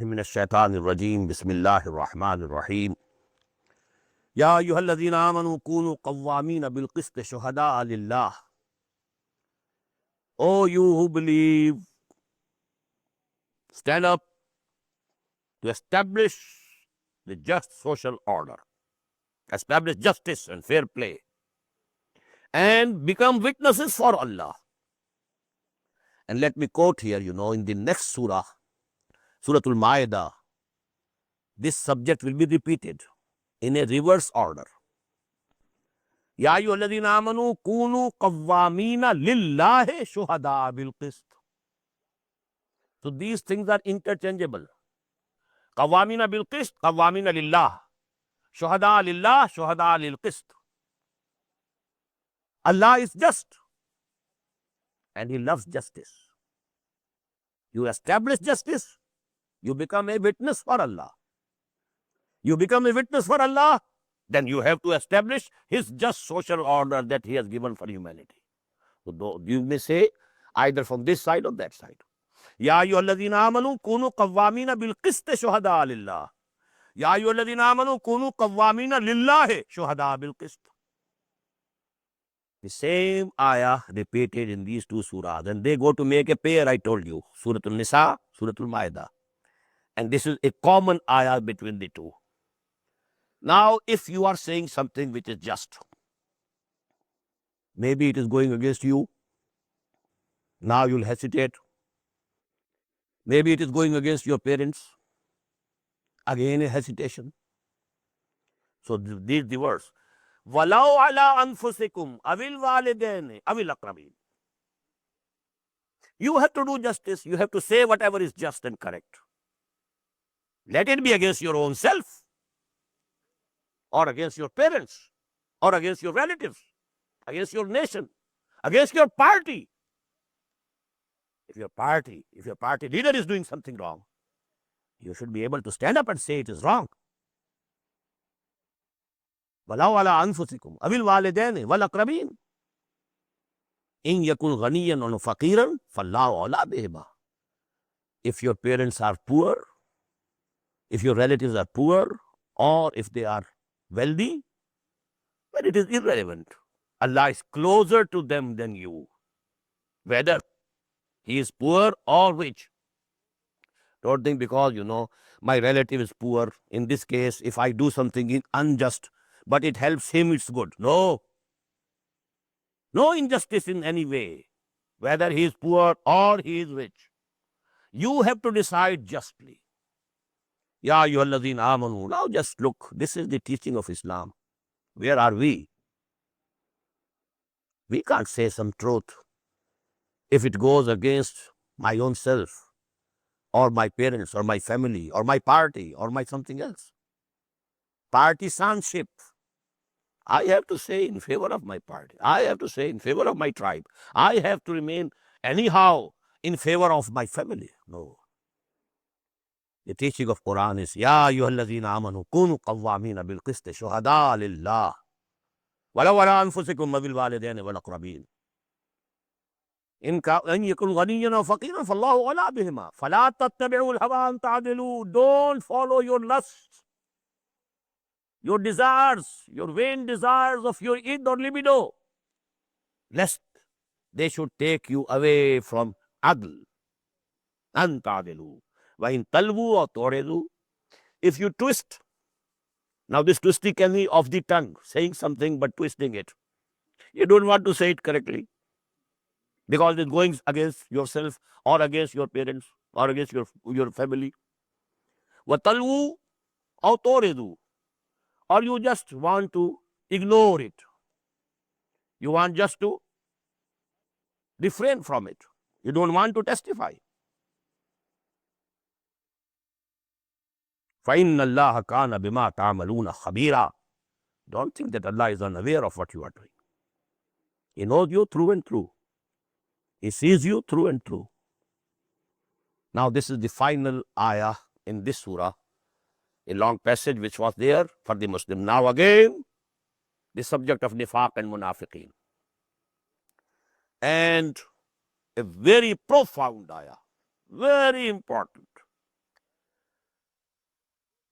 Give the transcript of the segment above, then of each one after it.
من الشيطان الرجيم بسم الله الرحمن الرحيم يا أيها الذين آمنوا كونوا قوامين بالقسط شهداء لله. Oh, you who believe, stand up to establish the just social order, establish justice and fair play, and become witnesses for Allah. And let me quote here, in the next surah, Surah Al-Ma'idah, this subject will be repeated in a reverse order. या अय्युहल्लज़ीना आमनू कूनू कव्वामीना लिल्लाहि शुहदा bill क़िस्त. So these things are interchangeable. Qawwamina bil qist, qawwamina lillah. Shuhada lillah, shuhada lil qist. Allah is just and He loves justice. You establish justice, you become a witness for Allah. You become a witness for Allah, then you have to establish His just social order that He has given for humanity. So you may say either from this side or that side. या अय्युहल्लज़ीना आमनू कूनू कव्वामीना bill क़िस्त शुहदा लिल्लाह. या अय्युहल्लज़ीना आमनू कूनू कव्वामीना लिल्लाहि शुहदा bill क़िस्त. The same ayah repeated in these two surahs, and they go to make a pair. I told you, Surah Al-Nisa, Surah Al-Ma'idah, and this is a common ayah between the two. Now, if you are saying something which is just, maybe it is going against you, now you'll hesitate. Maybe it is going against your parents, again a hesitation. So this the verse. Walau ala anfusikum awil walidain awil aqrabin. You have to do justice. You have to say whatever is just and correct. Let it be against your own self, or against your parents, or against your relatives, against your nation, against your party. If your party leader is doing something wrong, you should be able to stand up and say it is wrong. Walau ala anfusikum awil walidain wal aqrabin. In yakun ghaniyan aw faqiran fallahu ala bihima. If your parents are poor, if your relatives are poor, or if they are wealthy, but it is irrelevant. Allah is closer to them than you, whether he is poor or rich. Don't think because, my relative is poor, in this case, if I do something unjust, but it helps him, it's good. No. No injustice in any way, whether he is poor or he is rich. You have to decide justly. Ya ayyuhallazina amanu. Now just look, this is the teaching of Islam. Where are we? We can't say some truth if it goes against my own self, or my parents, or my family, or my party, or my something else. Partisanship. I have to say in favor of my party. I have to say in favor of my tribe. I have to remain anyhow in favor of my family. No. The teaching of Quran is, Ya ayyuhallazina amanu kunu qawwamina bil qist shuhada lillah. Walau ala anfusikum bil walidain wal aqrabin. إن يكن غنيا أو فقيرا فالله أولى بهما فلا تتبعوا الهوى أن تعدلوا. Don't follow your lusts, your desires, your vain desires of your id or libido, lest they should take you away from adl. أن تعدلوا وإن تلووا أو تعرضوا. If you twist, now this twisting can be of the tongue, saying something but twisting it. You don't want to say it correctly, because it's going against yourself, or against your parents, or against your family. وَتَلْوُوا أَوْ تُعْرِضُوا. Or you just want to ignore it. You want just to refrain from it. You don't want to testify. فَإِنَّ اللَّهَ كَانَ بِمَا تَعْمَلُونَ خَبِيرًا. Don't think that Allah is unaware of what you are doing. He knows you through and through. He sees you through and through. Now this is the final ayah in this surah, a long passage which was there for the Muslim. Now again, the subject of nifaq and munafiqeen. And a very profound ayah, very important.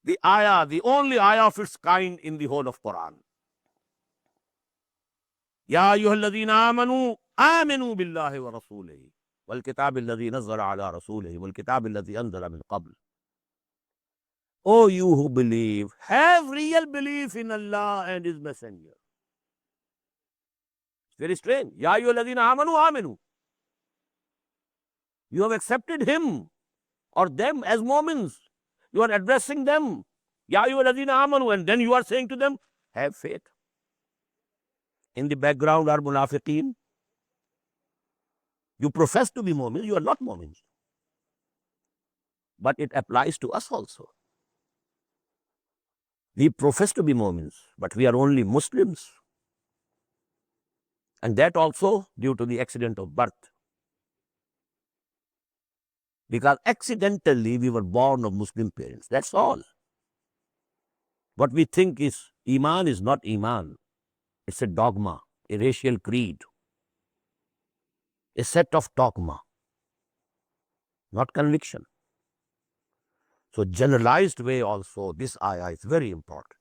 The ayah, the only ayah of its kind in the whole of Quran. Ya ayyuhalladhina amanu aminu billahi wa rasulihi wal kitab alladhi nazzala ala rasulihi wal kitab alladhi anzala min qabl. O you who believe, have real belief in Allah and His Messenger. It's very strange. Ya ayyuhalladhina amanu aminu. You have accepted him or them as Mu'mins. You are addressing them. Ya ayyuhalladhina amanu, and then you are saying to them, have faith. In the background are munafiqeen. You profess to be Mu'min, you are not Mu'mins. But it applies to us also. We profess to be Mu'mins, but we are only Muslims. And that also due to the accident of birth. Because accidentally we were born of Muslim parents. That's all. What we think is Iman is not Iman. It's a dogma, a racial creed, a set of dogma, not conviction. So generalized way also, this ayah is very important.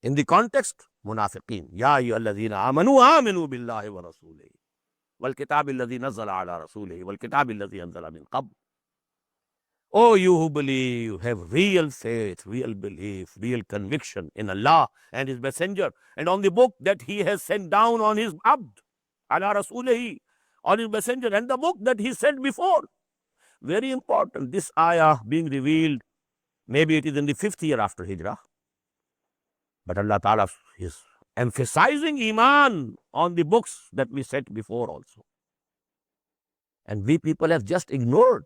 In the context, munafiqeen. Ya ayyuhalladhina amanu aminu billahi wa rasulihi wal kitab alladhi nazzala ala rasulihi wal kitab alladhi anzala min qabl. Oh, you who believe, have real faith, real belief, real conviction in Allah and His Messenger and on the book that He has sent down on His abd, ala rasulihi, on His Messenger, and the book that He sent before. Very important. This ayah being revealed, maybe it is in the 5th year after Hijrah. But Allah Ta'ala is emphasizing Iman on the books that we said before also. And we people have just ignored.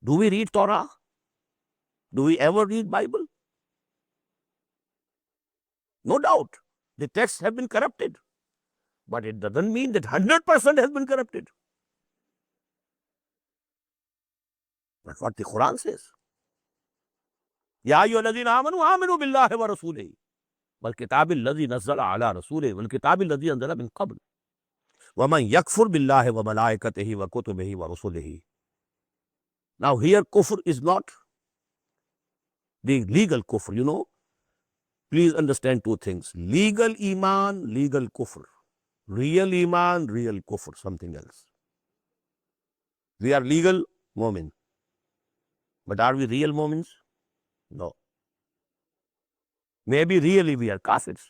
Do we read Torah? Do we ever read Bible? No doubt. The texts have been corrupted. But it doesn't mean that 100% has been corrupted. That's what the Quran says. Ya ayyuhalladhina amanu aminu billahi wa rasulihi wal kitabi alladhi nazzala ala rasulihi wal kitabi alladhi anzala min qabl wa man yakfur billahi wa malaikatihi wa kutubihi wa rusulihi. Now here kufr is not the legal kufr, you know. Please understand two things. Legal iman, legal kufr. Real iman, real kufr, something else. We are legal mu'min. But are we real mu'mins? No. Maybe really we are kafirs.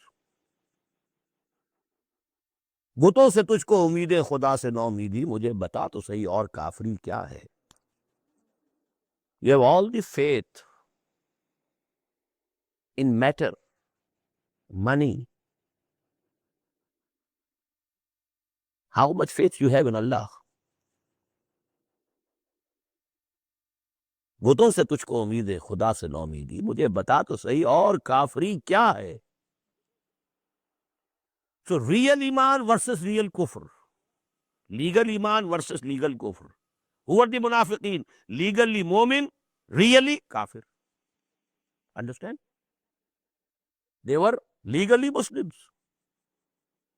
बुतों से तुझको उम्मीदें खुदा से ना उम्मीदी, मुझे बता तो सही और काफरी क्या है. You have all the faith in matter, money. How much faith you have in Allah? बुतों से तुझको उम्मीदें खुदा से ना उम्मीदी, मुझे बता तो सही और काफरी क्या है. So real iman versus real kufr. Legal iman versus legal kufr. Who are the munafiqeen? Legally mu'min, really kafir. Understand? They were legally Muslims.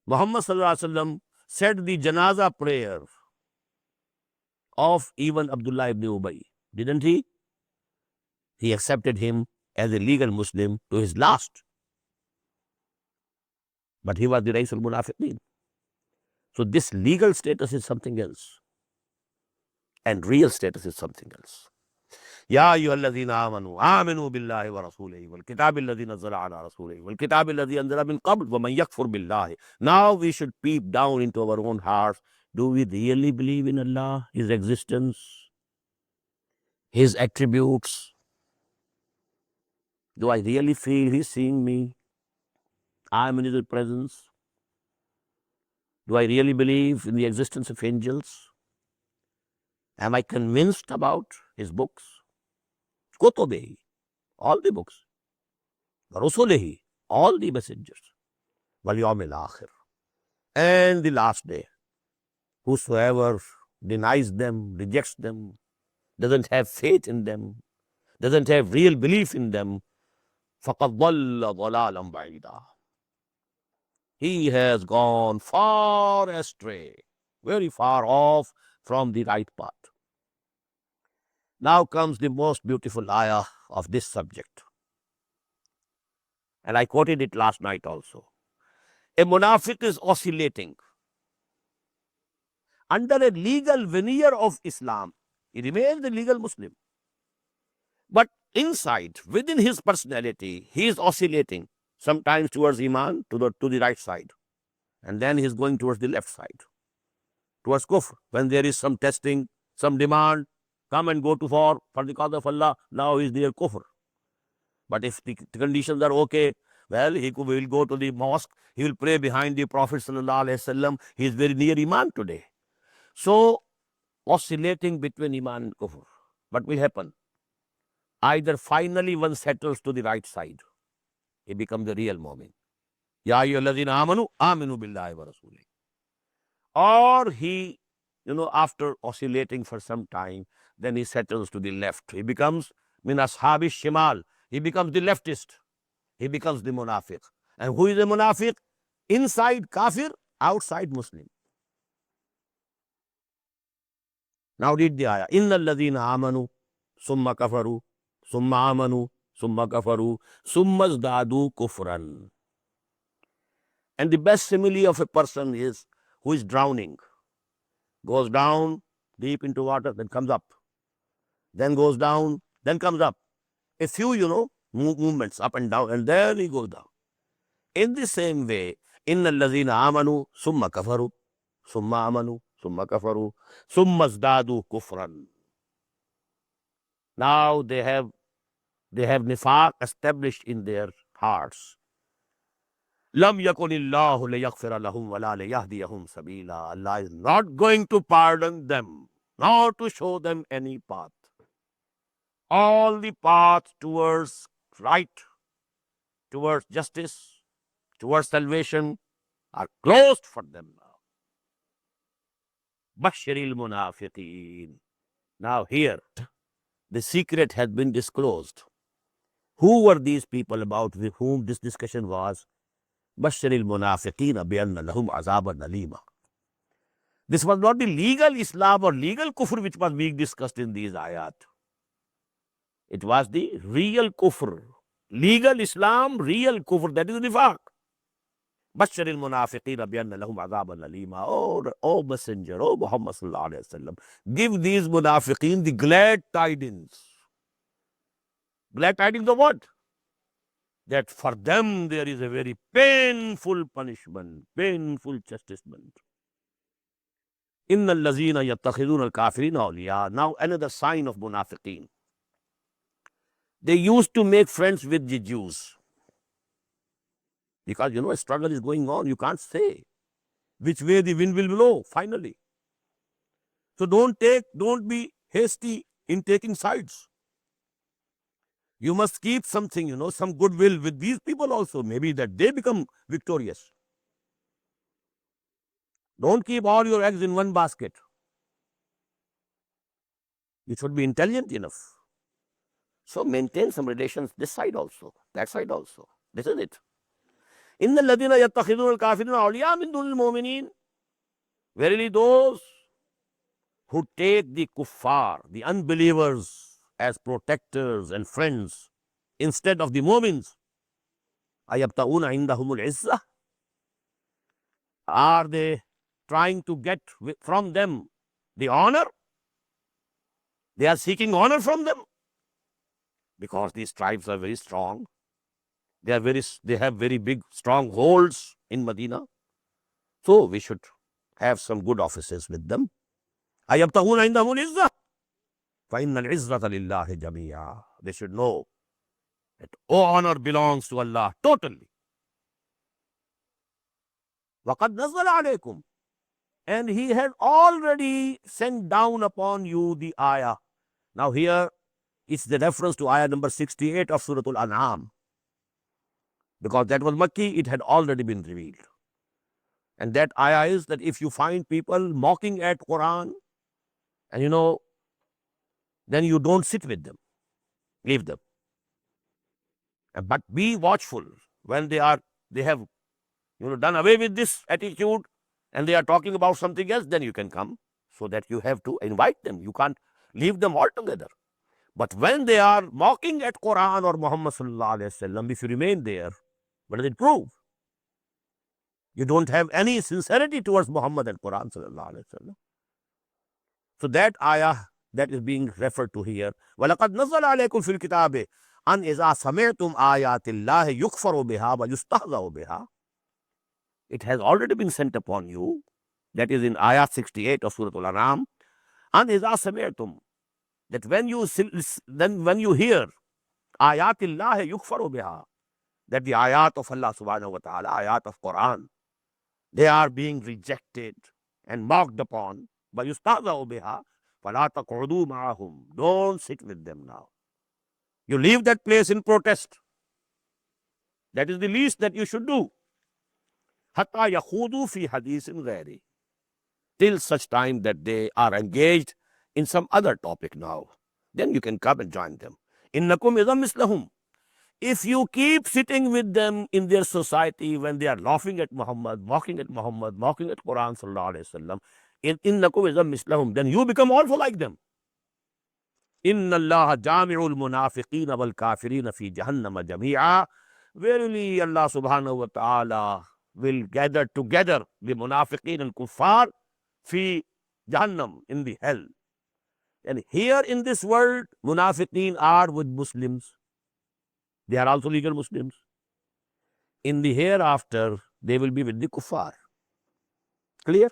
Muhammad sallallahu alaihi wasallam said the janaza prayer of even Abdullah ibn Ubay, didn't he? He accepted him as a legal Muslim to his last. But he was the Rais al-Munafiqeen. So this legal status is something else. And real status is something else. Ya ayyuhalladhina amanu aminu billahi wa rasulihi wal kitabi alladhi nazzala ala rasulihi wal kitabi alladhi anzala min qabl wa man yakfur billahi. Now we should peep down into our own hearts. Do we really believe in Allah, His existence, His attributes? Do I really feel He's seeing me? I am in His presence. Do I really believe in the existence of angels? Am I convinced about His books? kutubihi, all the books, rusulihi, all the messengers, wal yawmil akhir, and the last day. Whosoever denies them, rejects them, doesn't have faith in them, doesn't have real belief in them, فَقَدْ ضَلَّ ضَلَالًا بَعِيدًا. He has gone far astray, very far off from the right path. Now comes the most beautiful ayah of this subject. And I quoted it last night also. A munafiq is oscillating under a legal veneer of Islam. He remains a legal Muslim. But inside, within his personality, he is oscillating, sometimes towards Iman, to the right side. And then he is going towards the left side, towards kufr. When there is some testing, some demand, come and go to for the cause of Allah, now he is near kufr. But if the conditions are okay, well, he will go to the mosque, he will pray behind the Prophet sallallahu alaihi wasallam. He is very near Iman today. So, oscillating between Iman and kufr. What will happen? Either finally one settles to the right side, he becomes the real mu'min. Ya ayyuhalladhina amanu, aminu billahi wa rasulih. Or he, after oscillating for some time, then he settles to the left. He becomes min ashabi shimal. He becomes the leftist. He becomes the munafiq. And who is a munafiq? Inside kafir, outside Muslim. Now read the ayah. Inna alladhina amanu, summa kafaru, summa amanu, summa kafaru, summa zdadu kufran. And the best simile of a person is who is drowning. Goes down deep into water, then comes up. Then goes down, then comes up. A few, movements up and down, and then he goes down. In the same way, inna allazina amanu summa kafaru, summa amanu, summa kafaru, summa zdadu kufran. Now they have nifaq established in their hearts. Lam yakunillahu liyaghfira lahum wa la liyahdiyahum sabila. Allah is not going to pardon them, nor to show them any path. All the paths towards right, towards justice, towards salvation are closed for them now. Bashiril munafiqeen. Now here, the secret has been disclosed. Who were these people about with whom this discussion was? Bashiril munafiqeen bi anna lahum azaban alima. This was not the legal Islam or legal kufr which was being discussed in these ayat. It was the real kufr. Legal Islam, real kufr, that is nifaq. Bashiril munafiqeen bi anna lahum azaban alima. Oh Messenger, oh Muhammad sallallahu alaihi wasallam, give these munafiqeen the glad tidings. Glad tidings of what? That for them there is a very painful punishment, painful chastisement. Inna allazina yattakhiduna al-kafirina awliya. Now another sign of munafiqeen. They used to make friends with the Jews. Because a struggle is going on, you can't say which way the wind will blow finally. So don't be hasty in taking sides. You must keep something, some goodwill with these people also, maybe that they become victorious. Don't keep all your eggs in one basket. You should be intelligent enough. So maintain some relations this side also, that side also. This is it. Inna alladhina yattakhiduna al-kafirina awliya min dunil mu'minin. Verily those who take the kuffar, the unbelievers, as protectors and friends instead of the mu'mins, ayabta'una indahumul izzah. Are they trying to get from them the honor? They are seeking honor from them because these tribes are very strong. They have very big strongholds in Medina. So we should have some good offices with them. Ayabtahuna indahumul izzah. Fa innal izzata lillahi jami'a. They should know that all honor belongs to Allah totally. وَقَدْ نَزَّلَ عَلَيْكُمْ. And He had already sent down upon you the ayah. Now here, It's the reference to ayah number 68 of Surah Al-An'am. Because that was Makki, it had already been revealed. And that ayah is that if you find people mocking at Quran, and then you don't sit with them, leave them. But be watchful when they have done away with this attitude and they are talking about something else, then you can come, so that you have to invite them. You can't leave them altogether. But when they are mocking at Quran or Muhammad sallallahu alaihi wasallam, if you remain there, what does it prove? You don't have any sincerity towards Muhammad and Quran sallallahu alaihi wasallam. So that ayah that is being referred to here, وَلَقَدْ نَزَّلَ عَلَيْكُمْ فِي الْكِتَابِ أَنْ إِذَا سَمِعْتُمْ آيَاتِ اللَّهِ يُكْفَرُ بِهَا وَيُسْتَهْزَأُ بِهَا. It has already been sent upon you. That is in ayah 68 of Surah Al-An'am. أَنْ إِذَا سَمِعْتُمْ, that when you hear ayat Allah yukfaru biha, that the ayat of Allah subhanahu wa ta'ala, ayat of Quran, they are being rejected and mocked upon, but yustahza'u biha, fala taq'udu ma'ahum, don't sit with them now. You leave that place in protest. That is the least that you should do. Hatta yakhudu fi hadithin ghairi, till such time that they are engaged in some other topic now. Then you can come and join them. Innakum idham mislahum. If you keep sitting with them in their society when they are laughing at Muhammad, mocking at Muhammad, mocking at Quran sallallahu alaihi wasallam, innakum idham mislahum, then you become also like them. Inna Allah jami'ul munafiqeen wal kafireen fi jahannam jami'a. Verily Allah subhanahu wa ta'ala will gather together the munafiqeen and kuffar fi jahannam, in the hell. And here in this world, munafiqeen are with Muslims. They are also legal Muslims. In the hereafter, they will be with the kuffar. Clear?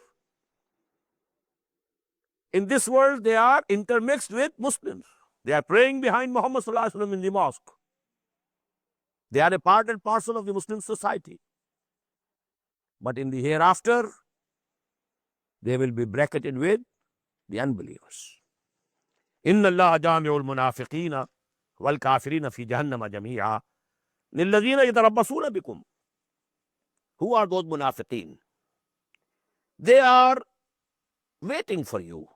In this world, they are intermixed with Muslims. They are praying behind Muhammad sallallahu alaihi wasallam in the mosque. They are a part and parcel of the Muslim society. But in the hereafter, they will be bracketed with the unbelievers. Inna Allah jami'ul munafiqina wal kafirina fi jahannama jami'a lilladhina yatarabbasuna bikum. Who are those munafiqeen? They are waiting for you.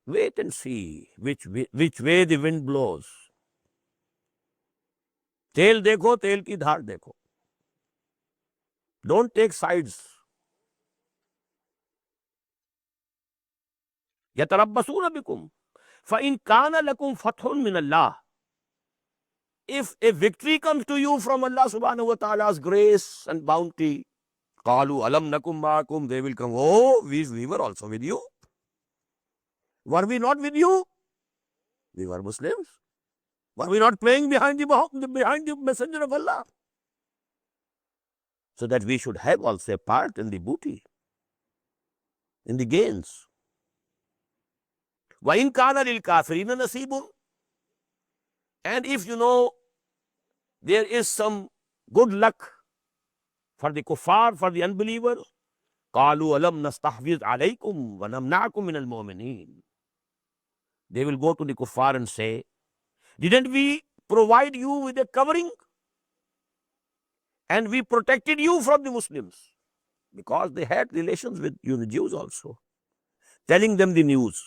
Wait and see which way the wind blows. तेल देखो, तेल की धार देखो. Don't take sides. يتربصون بكم فإن كان لكم فتح من الله. If a victory comes to you from Allah subhanahu wa ta'ala's grace and bounty, قالوا ألم نكن معكم, they will come, oh, we were also with you. Were we not with you? We were Muslims. Were we not praying behind the messenger of Allah? So that we should have also a part in the booty, in the gains. وَإِن كَانَ لِلْكَافِرِينَ نَصِيبٌ. And if there is some good luck for the kuffar, for the unbelievers, قَالُوا أَلَمْ نَسْتَحْوِذْ عَلَيْكُمْ وَنَمْنَعْكُمْ مِنَ الْمُؤْمِنِينَ. They will go to the kuffar and say, didn't we provide you with a covering? And we protected you from the Muslims. Because they had relations with the Jews also. Telling them the news.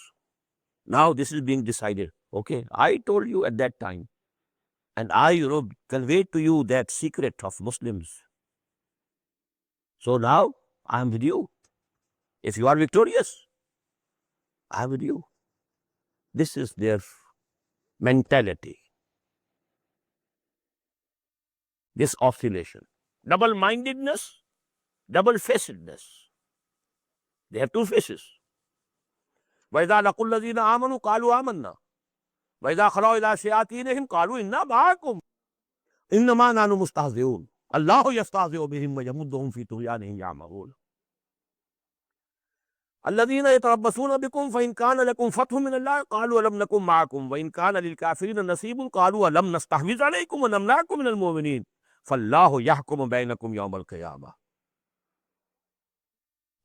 Now this is being decided. Okay, I told you at that time. And I, conveyed to you that secret of Muslims. So now I am with you. If you are victorious, I am with you. This is their mentality. This oscillation. Double-mindedness, double-facedness. They have two faces. وَإِذَا لَقُوا الَّذِينَ آمَنُوا قَالُوا آمَنَّا وَإِذَا خَلَوْا إِلَىٰ شَيَاطِينِهِمْ قَالُوا إِنَّا مَعَكُمْ إِنَّمَا نَحْنُ مُسْتَهْزِئُونَ اللَّهُ يَسْتَهْزِئُ بِهِمْ وَيَمُدُّهُمْ فِي طُغْيَانِهِمْ يَعْمَهُونَ الَّذِينَ يَتَرَبَّصُونَ بِكُمْ فَإِنْ كَانَ لَكُمْ فَتْحٌ مِّنَ اللَّهِ قَالُوا أَلَمْ نَكُن مَّعَكُمْ وَإِنْ كَانَ لِلْكَافِرِينَ نَصِيبٌ قَالُوا أَلَمْ نَسْتَحْوِذْ عَلَيْكُمْ وَنَمْنَعْكُم مِّنَ الْمُؤْمِنِينَ فَاللَّهُ يَحْكُمُ بَيْنَكُمْ يَوْمَ الْقِيَامَةِ.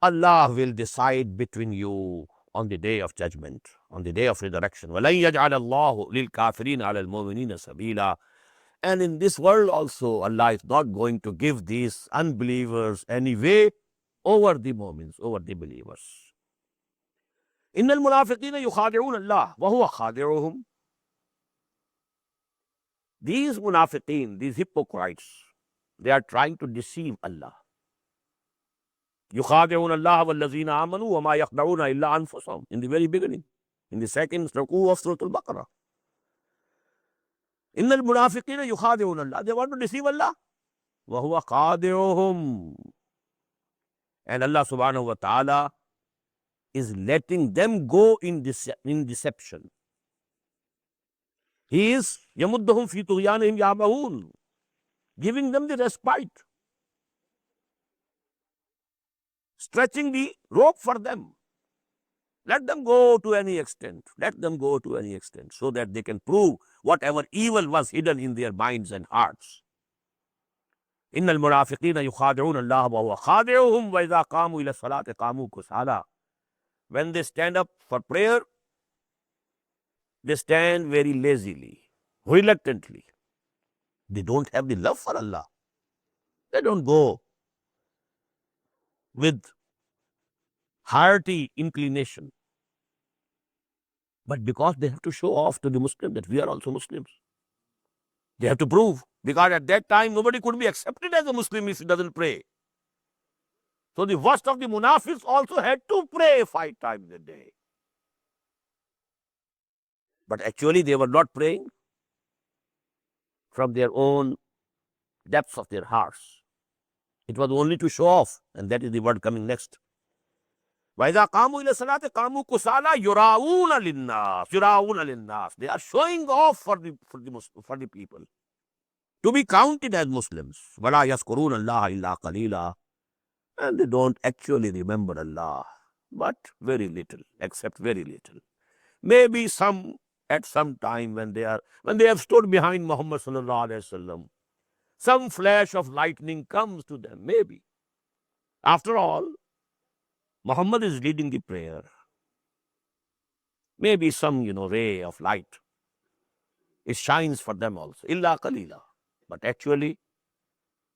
Allah will decide between you on the day of judgment, on the day of resurrection. وَلَنْ يَجْعَلَ اللَّهُ لِلْكَافِرِينَ عَلَى الْمُؤْمِنِينَ سَبِيلًا. And in this world also, Allah is not going to give these unbelievers any way over the mu'mins, over the believers. إِنَّ الْمُنَافِقِينَ يُخَادِعُونَ اللَّهَ وَهُوَ خَادِعُهُمْ. These munafiqeen, these hypocrites, they are trying to deceive Allah. يُخَادِعُونَ اللَّهَ وَالَّذِينَ آمَنُوا وَمَا يَخْدَعُونَ إِلَّا أَنفُسَهُم. In the very beginning, in the second ruku of Surah Al-Baqarah. إِنَّ الْمُنَافِقِينَ يُخَادِعُونَ اللَّهَ. They want to deceive Allah. وَهُوَ خَادِعُهُمْ. And Allah subhanahu wa ta'ala is letting them go in deception. He is يَمُدُّهُمْ فِي طُغْيَانِهِمْ يَعْمَهُونَ, giving them the respite, stretching the rope for them. Let them go to any extent. Let them go to any extent so that they can prove whatever evil was hidden in their minds and hearts. إِنَّ الْمُنَافِقِينَ يُخَادِعُونَ اللَّهَ وَهُوَ خَادِعُهُمْ وَإِذَا قَامُوا إِلَى الصَّلَاةِ قَامُوا كُسَالَى. When they stand up for prayer, they stand very lazily, reluctantly. They don't have the love for Allah. They don't go with hearty inclination. But because they have to show off to the Muslim that we are also Muslims. They have to prove. Because at that time, nobody could be accepted as a Muslim if he doesn't pray. So the worst of the munafiqs also had to pray 5 times a day. But actually, they were not praying from their own depths of their hearts. It was only to show off, and that is the word coming next. وَإِذَا قَامُوا إِلَى الصَّلَاةِ قَامُوا كُسَالَى يُرَاءُونَ لِلنَّاسِ. يُرَاءُونَ لِلنَّاسِ. They are showing off for the people, to be counted as Muslims. وَلَا يَذْكُرُونَ اللَّهَ إِلَّا قَلِيلًا. And they don't actually remember Allah, but very little, except very little. Maybe some at some time when they have stood behind Muhammad sallallahu alaihi wasallam, some flash of lightning comes to them, maybe. After all, Muhammad is leading the prayer. Maybe some, ray of light. It shines for them also. Illa qalila. But actually,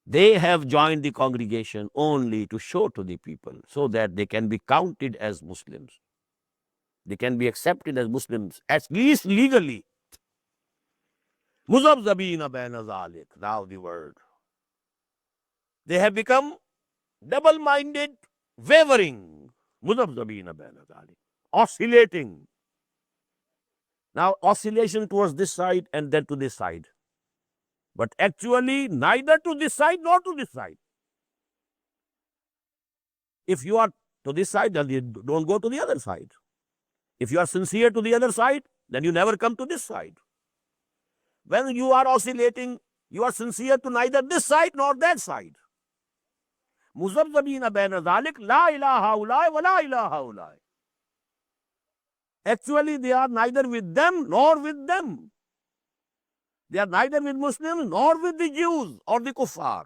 they have joined the congregation only to show to the people so that they can be counted as Muslims. They can be accepted as Muslims, at least legally. Muzabzabina baina zalik. Now the word. They have become double-minded, wavering. Muzabzabina baina zalik. Oscillating. Now, oscillation towards this side and then to this side. But actually, neither to this side nor to this side. If you are to this side, then you don't go to the other side. If you are sincere to the other side, then you never come to this side. When you are oscillating, you are sincere to neither this side nor that side. Muzabzabina baina zalik, la ilaha ulai wa la ilaha ulai. Actually, they are neither with them nor with them. They are neither with Muslims nor with the Jews or the kuffar.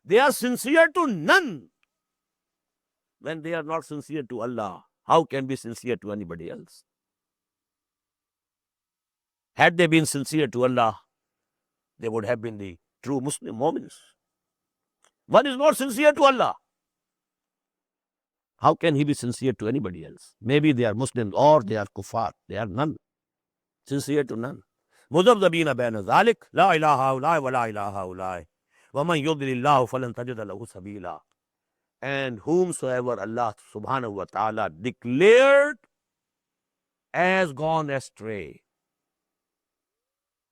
They are sincere to none. When they are not sincere to Allah, how can be sincere to anybody else? Had they been sincere to Allah, they would have been the true Muslim moments. One is not sincere to Allah. How can he be sincere to anybody else? Maybe they are Muslims or they are kuffar. They are none. Sincere to none. مُذَبْذَبِينَ بَيْنَ ذَلِكَ لَا إِلَهَ هَؤُلَاءِ وَلَا إِلَهَ هَؤُلَاءِ وَمَنْ يُضْلِلِ اللَّهُ فَلَنْ تَجِدَ لَهُ سَبِيلًا. And whomsoever Allah subhanahu wa ta'ala declared as gone astray,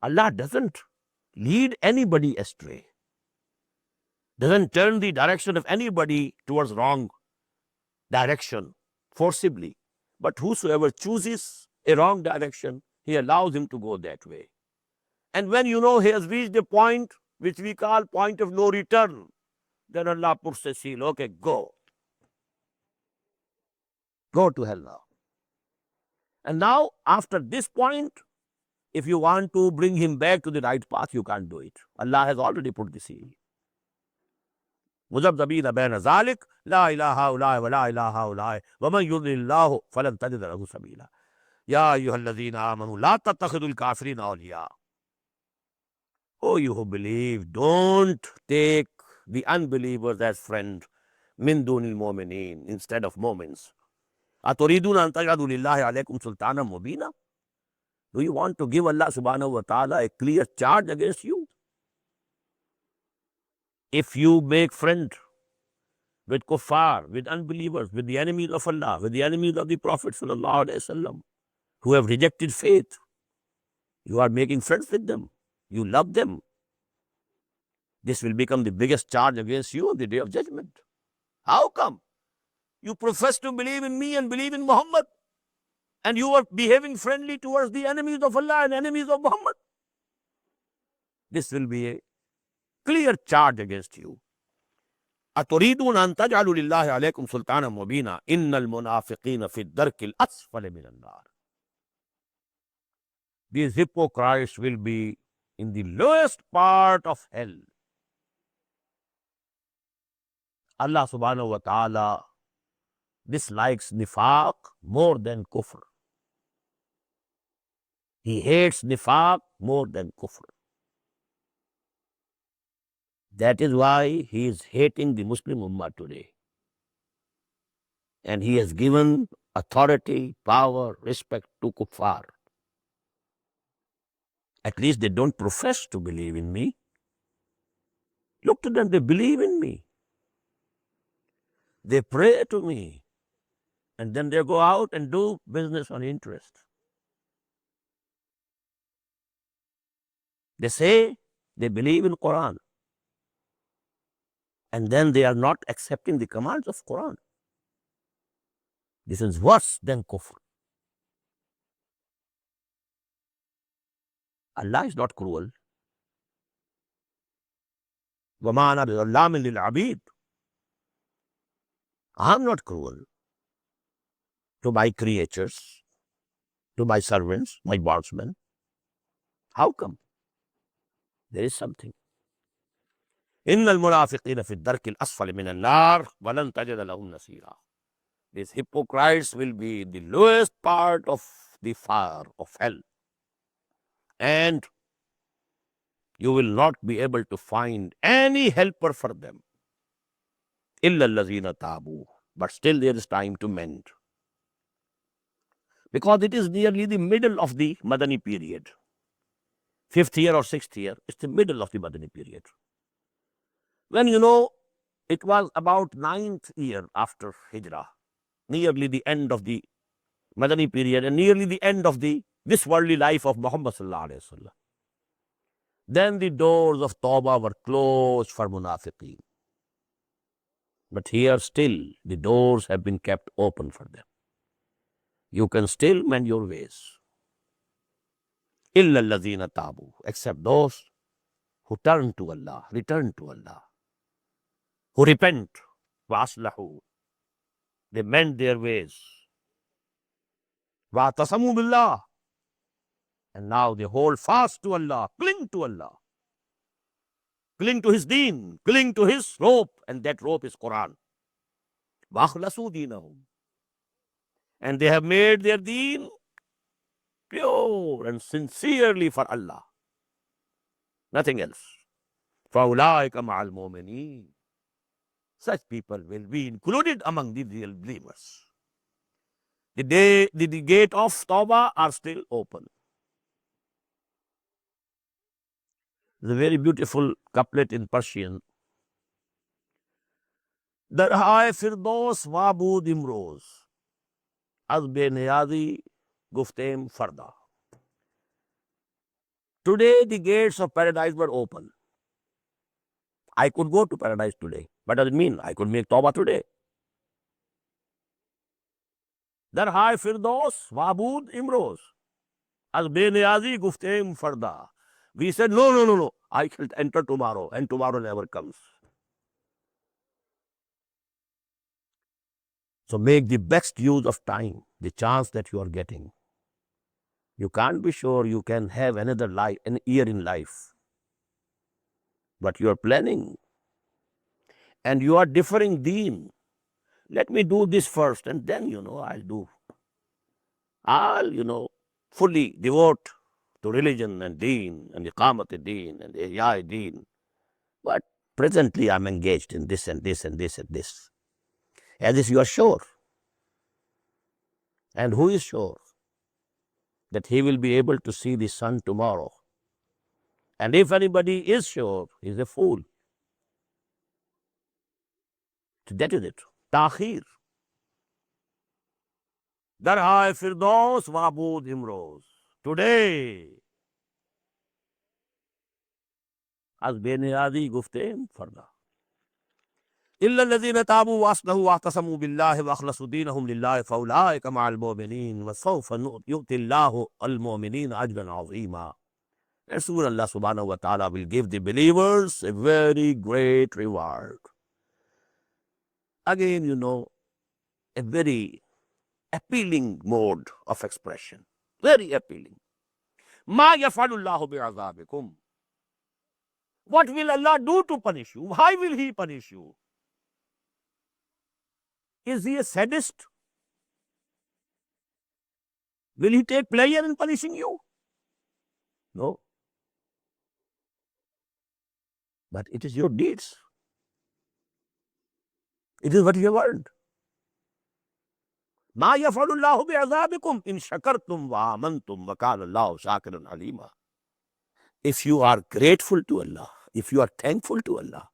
Allah doesn't lead anybody astray, doesn't turn the direction of anybody towards wrong direction forcibly. But whosoever chooses a wrong direction, He allows him to go that way. And when you know he has reached a point which we call point of no return, then Allah puts a seal. Okay, go. Go to hell now. And now, after this point, if you want to bring him back to the right path, you can't do it. Allah has already put the seal. مذبذبين بين ذلك لا إله هؤلاء ولا إله هؤلاء ومن يضلل الله فلن تجد له سبيلا يا أيها الذين آمنوا لا تتخذوا الكافرين أولياء. Oh, you who believe, don't take the unbelievers as friends. من دون المؤمنين, instead of moments. أتريدون أن تجعلوا لله عليكم سلطانا مبينا? Do you want to give Allah subhanahu wa ta'ala a clear charge against you? If you make friends with kuffar, with unbelievers, with the enemies of Allah, with the enemies of the Prophet sallallahu alaihi wasallam, who have rejected faith, you are making friends with them. You love them. This will become the biggest charge against you on the day of judgment. How come? You profess to believe in me and believe in Muhammad, and you are behaving friendly towards the enemies of Allah and enemies of Muhammad. This will be a clear charge against you. أتريدون أن تجعلوا لله عليكم سلطانا مبينا إن المنافقين في الدرك الأسفل من النار. These hypocrites will be in the lowest part of hell. Allah subhanahu wa ta'ala dislikes nifaq more than kufr. He hates nifaq more than kufr. That is why he is hating the Muslim Ummah today. And he has given authority, power, respect to kuffar. At least they don't profess to believe in me. Look to them, they believe in me. They pray to me. And then they go out and do business on interest. They say they believe in Quran. And then they are not accepting the commands of Quran. This is worse than kufr. Allah is not cruel. وَمَا أَنَا بِظَلَّامٍ لِلْعَبِيدِ. I am not cruel to my creatures, to my servants, my bondsmen. How come? There is something. إِنَّ الْمُنَافِقِينَ فِي الدَّرْكِ الْأَسْفَلِ مِنَ النَّارِ وَلَنْ تَجِدَ لَهُمْ نَصِيرًا. These hypocrites will be in the lowest part of the fire of hell. And you will not be able to find any helper for them. إِلَّا الَّذِينَ تَابُوا. But still there is time to mend. Because it is nearly the middle of the Madani period. 5th year or 6th year, it's the middle of the Madani period. When it was about 9th year after Hijrah, nearly the end of the Madani period and nearly the end of this worldly life of Muhammad sallallahu alaihi wasallam. Then the doors of Tawbah were closed for Munafiqeen. But here still the doors have been kept open for them. You can still mend your ways. إِلَّا الَّذِينَ تَابُوا. Except those who turn to Allah, return to Allah, who repent, وَأَصْلَحُوا. They mend their ways. وَاعْتَصَمُوا بِاللَّهِ. And now they hold fast to Allah, cling to Allah. Cling to His deen, cling to His rope, and that rope is Quran. وَأَخْلَصُوا دِينَهُمْ. And they have made their deen pure and sincerely for Allah. Nothing else. فَأُولَٰئِكَ مَعَ الْمُؤْمِنِينَ. Such people will be included among the real believers. The gate of Tawbah are still open. The very beautiful couplet in Persian. Darhai Firdos Wabud Imroz Az Beniyadi Guftem Farda. Today the gates of paradise were open. I could go to paradise today. What does it mean? I could make Tawbah today. Darhai Firdos Wabud Imroz Az Beniyadi Guftem Farda. We said, no. I shall enter tomorrow, and tomorrow never comes. So make the best use of time, the chance that you are getting. You can't be sure you can have another life, an year in life. But you are planning. and you are differing deen. Let me do this first, and then, I'll fully devote to religion and deen and iqamat deen and ihya deen. But presently I'm engaged in this and this and this and this. As if you are sure. And who is sure that he will be able to see the sun tomorrow? And if anybody is sure, he's a fool. So that is it. Ta'khir. Darha Firdaus Wabud Imroz. Today, az beniyadi guftain farda. إلا الذين تابوا وأصلحوا واعتصموا بالله وأخلصوا دينهم لله فأولئك مع المؤمنين وسوف يؤتي الله المؤمنين أجرا عظيما. And soon Allah subhanahu wa ta'ala will give the believers a very great reward. Again, a very appealing mode of expression. Very appealing. Ma yafalullahu bi'azabikum. What will Allah do to punish you? Why will He punish you? Is He a sadist? Will He take pleasure in punishing you? No. But it is your deeds. It is what you have earned. Ma yafalullahu bi'azabikum in shakartum wa amantum wa kana Allahu shakiran alima. If you are grateful to Allah, if you are thankful to Allah,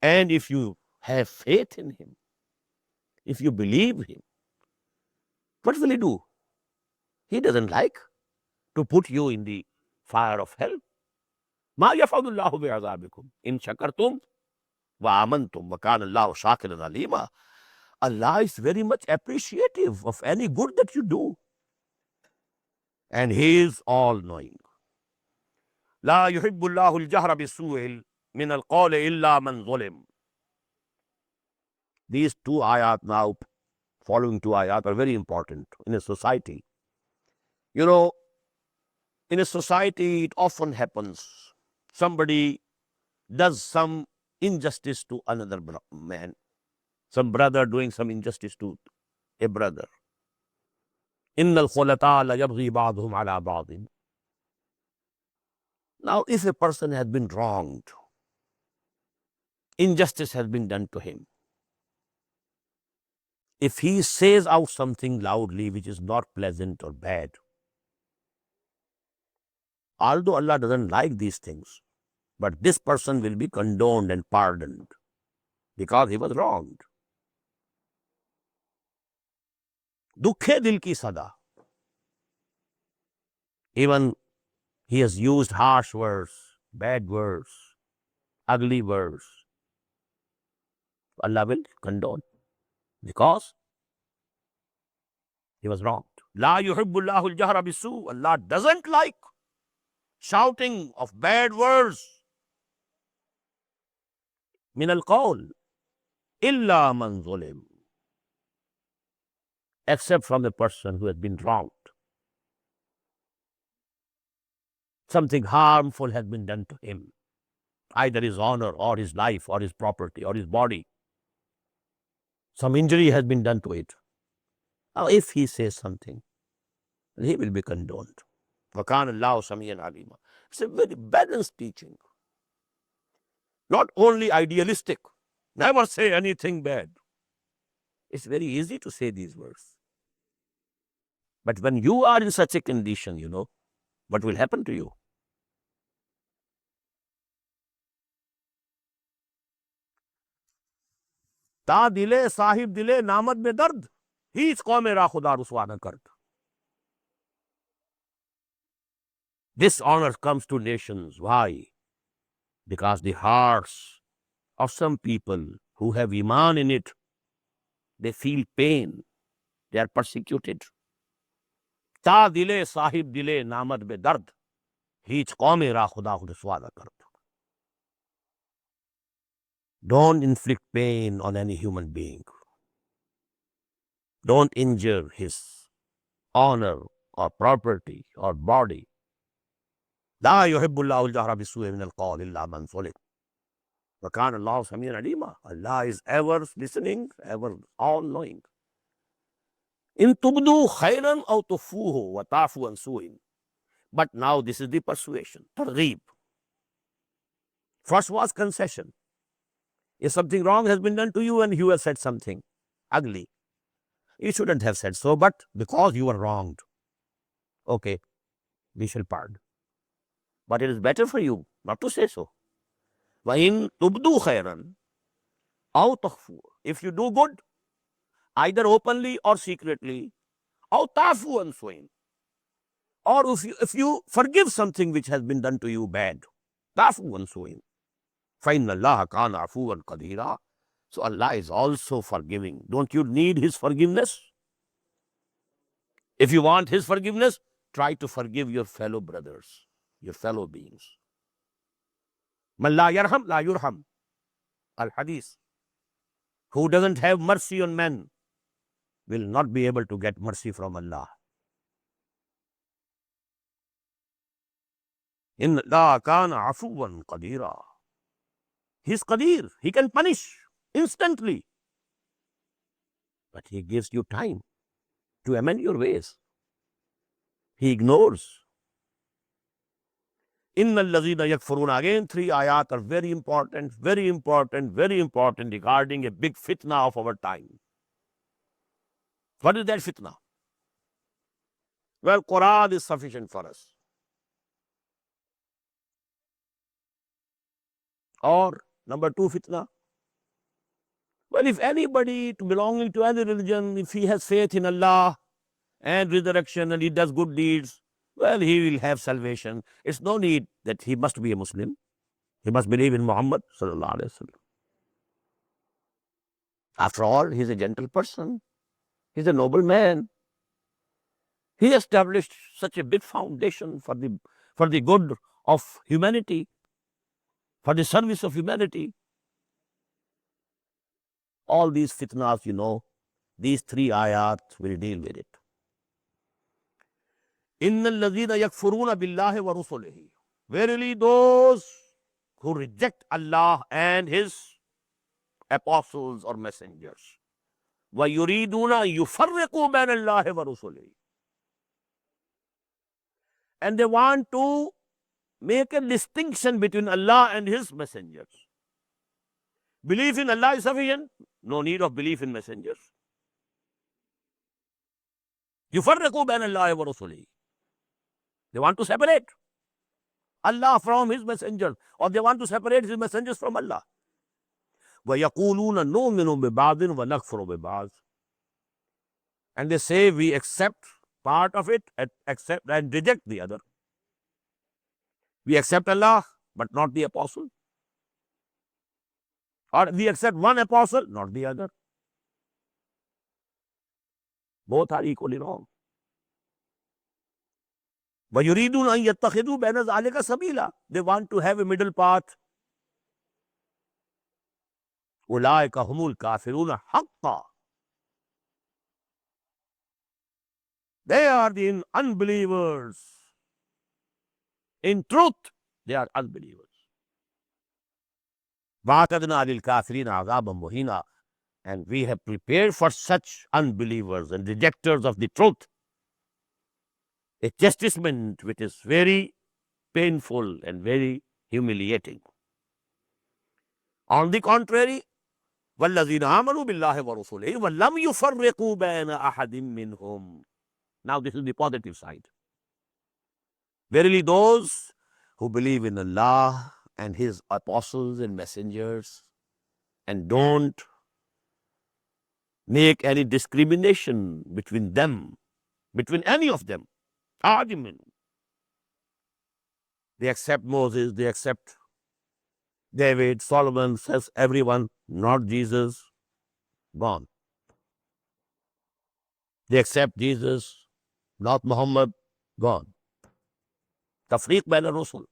and if you have faith in Him, if you believe Him, what will He do? He doesn't like to put you in the fire of hell. Ma yafalullahu bi'azabikum in shakartum wa amantum wa kana Allahu shakiran alima. Allah is very much appreciative of any good that you do. And He is all-knowing. La yuhibbu Allahu al-jahra bis-su'i min al-qawli illa man zulim. These two ayat now, following two ayat, are very important in a society. In a society, it often happens. Somebody does some injustice to another man. Some brother doing some injustice to a brother. Innal khulata la yabghi ba'duhum ala ba'din. Now, if a person has been wronged, injustice has been done to him, if he says out something loudly which is not pleasant or bad, although Allah doesn't like these things, but this person will be condoned and pardoned because he was wronged. Dukhe dil ki sada. Even he has used harsh words, bad words, ugly words. Allah will condone because he was wronged. La yuhibbu Allahu al-jahra bis-su'. Allah doesn't like shouting of bad words. Min al-qawl illa man zulim. Except from the person who has been wronged. Something harmful has been done to him, either his honor or his life or his property or his body. Some injury has been done to it. Now, if he says something, he will be condoned. وَكَانَ اللَّهُ سَمِيعًا عَلِيمًا. It's a very balanced teaching. Not only idealistic. Never say anything bad. It's very easy to say these words. But when you are in such a condition, what will happen to you? Ta dile sahib dile namad mein dard. Hiç qawme ra khuda ruswa na kard. This honor comes to nations. Why? Because the hearts of some people who have iman in it, they feel pain. They are persecuted. Ta dile sahib dile namad mein dard. Hiç qawme ra khuda ruswa na kard. Don't inflict pain on any human being. Don't injure his honor or property or body. La yuhibbu Allahu al-jahra bis-su'i min al-qawl illa man zulim. وَكَانَ اللَّهُ سَمِيعًا عَلِيمًا. Allah is ever listening, ever all-knowing. In tubdu khairan aw tufuhu wa ta'fu an su'in. But now this is the persuasion, targheeb. First was concession. If something wrong has been done to you and you have said something ugly, you shouldn't have said so, but because you were wronged, okay, we shall pardon. But it is better for you not to say so. وَإِن تُبْدُوا خَيْرًا أَوْ تَخْفُوهُ. If you do good, either openly or secretly, أَوْ تَعْفُوا عَنْ سُوءٍ. Or if you forgive something which has been done to you bad, تَعْفُوا عَنْ سُوءٍ. فَإِنَّ اللَّهَ كَانَ عَفُوًّا قَدِيرًا. So Allah is also forgiving. Don't you need His forgiveness? If you want His forgiveness, try to forgive your fellow brothers, your fellow beings. Man la yarham la yurham. Al-Hadith. Who doesn't have mercy on men will not be able to get mercy from Allah. Inna Allah kana afuwan qadira. He's qadir. He can punish instantly. But He gives you time to amend your ways. He ignores. Inna allazina yakfuruna. Again, 3 ayat are very important, very important, very important regarding a big fitna of our time. What is that fitna? Well, Quran is sufficient for us. Or number 2 fitna. Well, if anybody belonging to any religion, if he has faith in Allah and resurrection and he does good deeds, well, he will have salvation. It's no need that he must be a Muslim. He must believe in Muhammad sallallahu alaihi wasallam. After all, he's a gentle person. He's a noble man. He established such a big foundation for the good of humanity, for the service of humanity. All these fitnas, these 3 ayat will deal with it. Inna allazina yakfuruna billahi wa rusulihi. Verily those who reject Allah and His apostles or messengers. Wa yuriduna yufarriqu baina Allahi wa rusulihi. And they want to make a distinction between Allah and His messengers. Belief in Allah is sufficient. No need of belief in messengers. Yufarriqu baina Allahi wa rusulihi. They want to separate Allah from His messengers, or they want to separate His messengers from Allah. وَيَقُولُونَ نُؤْمِنُ بِبَعْضٍ وَنَكْفُرُ بِبَعْضٍ. And they say we accept part of it, accept and reject the other. We accept Allah, but not the apostle. Or we accept one apostle, not the other. Both are equally wrong. وَيُرِيدُونَ أَن يَتَّخِذُوا بَيْنَ ذَلِكَ سَبِيلًا. They want to have a middle path. أُولَٰئِكَ هُمُ الْكَافِرُونَ حَقًّا. They are the unbelievers. In truth, they are unbelievers. وَأَعْتَدْنَا لِلْكَافِرِينَ عَذَابًا مُهِينًا. And we have prepared for such unbelievers and rejectors of the truth a chastisement which is very painful and very humiliating. On the contrary, وَالَّذِينَ آمَنُوا بِاللَّهِ وَرُسُلِهِ وَلَمْ يُفَرِّقُوا بَيْنَ أَحَدٍ مِّنْهُمْ. Now this is the positive side. Verily those who believe in Allah and His apostles and messengers and don't make any discrimination between them, between any of them, argument. They accept Moses, they accept David, Solomon, says everyone, not Jesus, gone. They accept Jesus, not Muhammad, gone. Tafriq bain al-rusul.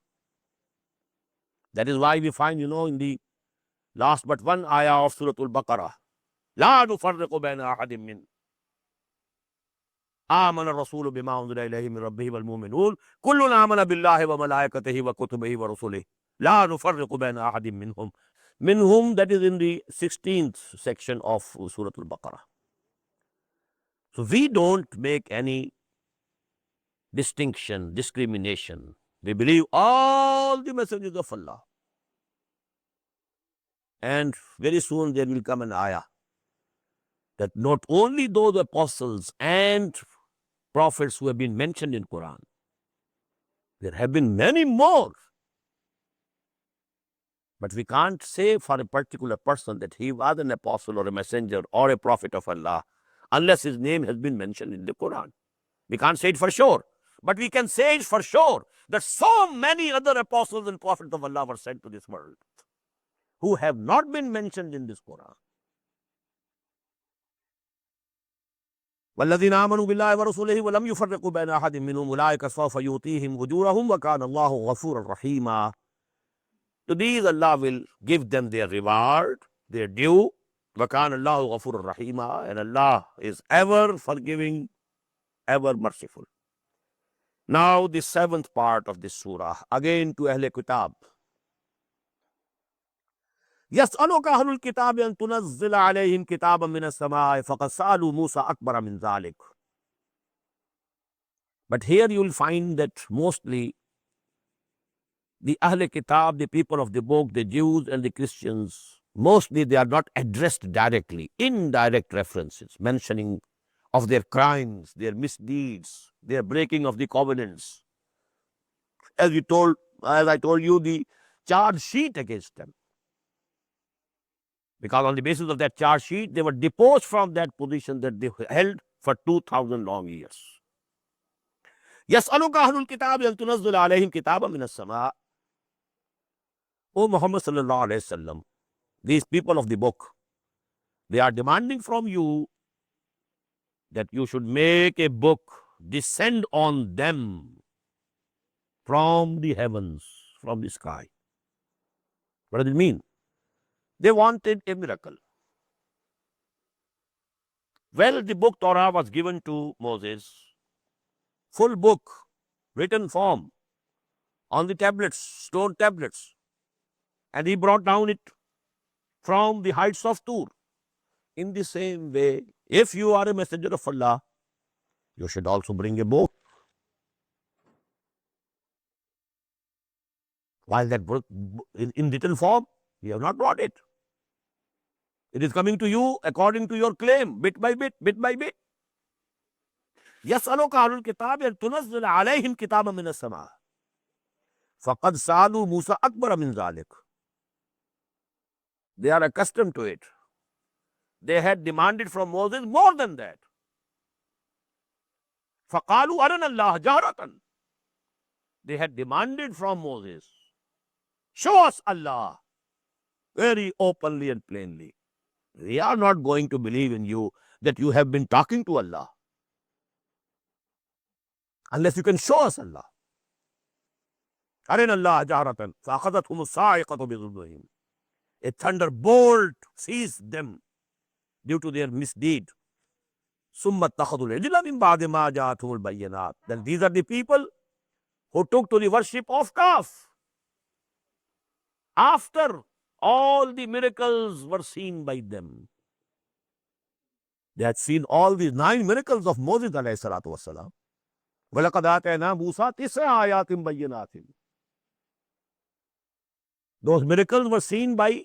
That is why we find, in the last but one ayah of Surah Al-Baqarah, لا نفرق بين أحد من آمن الرسول بما أنزل إليه من ربه والمؤمنون كلنا آمن بالله وملائكته وكتبه ورسله لا نفرق بين أحد منهم. Minhum, that is in the 16th section of Surah Al-Baqarah. So we don't make any distinction, discrimination. We believe all the messengers of Allah. And very soon there will come an ayah that not only those apostles and prophets who have been mentioned in Quran, there have been many more. But we can't say for a particular person that he was an apostle or a messenger or a prophet of Allah unless his name has been mentioned in the Quran. We can't say it for sure. But we can say it for sure that so many other apostles and prophets of Allah were sent to this world who have not been mentioned in this Quran. وَالَّذِينَ آمَنُوا بِاللَّهِ وَرَسُولِهِ وَلَمْ يُفَرِّقُوا بَيْنَ أَحَدٍ مِّنْهُمْ أُولَٰئِكَ سَوْفَ يُؤْتِيهِمْ أُجُورَهُمْ وَكَانَ اللَّهُ غَفُورًا رَحِيمًا. To these Allah will give them their reward, their due. وَكَانَ اللَّهُ غَفُورًا رَحِيمًا. And Allah is ever forgiving, ever merciful. Now the 7th part of this surah, again to Ahle Kitab. يَسْأَلُكَ أَهْلُ الْكِتَابِ أَن تُنَزِّلَ عَلَيْهِمْ كِتَابًا مِّنَ السَّمَاءِ فَقَدْ سَأَلُوا مُوسَىٰ أَكْبَرَ مِنْ ذَلِكَ. But here you will find that mostly the Ahle Kitab, the people of the book, the Jews and the Christians, mostly they are not addressed directly, indirect references, mentioning of their crimes, their misdeeds, their breaking of the covenants. As I told you, the charge sheet against them. Because on the basis of that charge sheet, they were deposed from that position that they held for 2,000 long years. يَسْأَلُكَ أَهْلُ الْكِتَابِ أَن تُنَزِّلَ عَلَيْهِمْ كِتَابًا مِّنَ السَّمَاءِ. O Muhammad sallallahu alayhi wasallam, these people of the book, they are demanding from you that you should make a book descend on them from the heavens, from the sky. What does it mean? They wanted a miracle. Well, the book Torah was given to Moses, full book, written form, on the tablets, stone tablets. And he brought down it from the heights of Tur. In the same way, if you are a messenger of Allah, you should also bring a book. While that book in written form, you have not brought it. It is coming to you according to your claim, bit by bit, bit by bit. يَسْأَلُكَ أَهْلُ الْكِتَابِ أَن تُنَزِّلَ عَلَيْهِمْ كِتَابًا مِّنَ السَّمَاءِ فَقَدْ سَأَلُوا مُوسَىٰ أَكْبَرَ مِنْ ذَلِكَ. They are accustomed to it. They had demanded from Moses more than that. فَقَالُوا أَرِنَا اللَّهَ جَهْرَةً. They had demanded from Moses, show us Allah very openly and plainly. We are not going to believe in you that you have been talking to Allah unless you can show us Allah. أَرِنَا اللَّهَ جَهْرَةً فَأَخَذَتْهُمُ الصَّاعِقَةُ بِظُلْمِهِمْ. A thunderbolt seized them due to their misdeed. ثُمَّ اتَّخَذُوا الْعِجْلَ مِن بَعْدِ مَا جَاءَتْهُمُ الْبَيِّنَاتُ. Then these are the people who took to the worship of calf after all the miracles were seen by them. They had seen all the 9 miracles of Moses alayhi salatu wasalam. وَلَقَدْ آتَيْنَا مُوسَىٰ 9 آيَاتٍ بَيِّنَاتٍ. Those miracles were seen by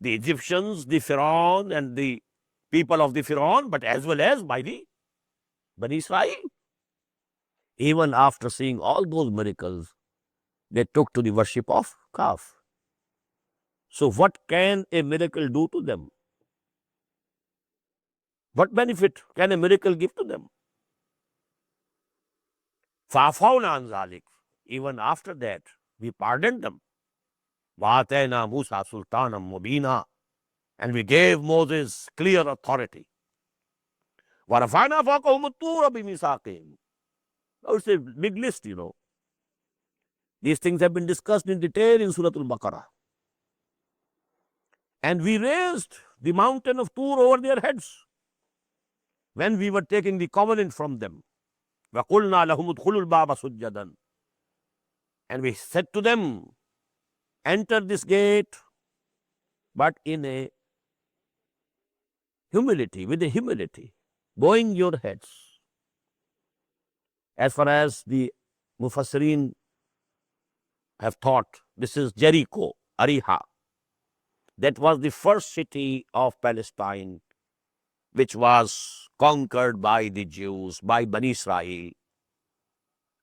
the Egyptians, the Pharaoh and the people of the Pharaoh, but as well as by the Bani Israel. Even after seeing all those miracles, they took to the worship of calf. So what can a miracle do to them? What benefit can a miracle give to them? فَعَفَوْنَا عَنْ ذَلِكَ. Even after that, we pardoned them. وَآتَيْنَا مُوسَىٰ سُلْطَانًا مُبِينًا. And we gave Moses clear authority. وَرَفَعْنَا فَوْقَهُمُ الطُّورَ بِمِيثَاقِهِمْ. Now it's a big list, you know. These things have been discussed in detail in Surah Al-Baqarah. And we raised the mountain of Tur over their heads when we were taking the covenant from them. وَقُلْنَا لَهُمُ ادْخُلُوا الْبَابَ سُجَّدًا. And we said to them, enter this gate but in a humility, with a humility, bowing your heads. As far as the Mufassirin have thought, this is Jericho, Ariha. That was the first city of Palestine, which was conquered by the Jews, by Bani Israel,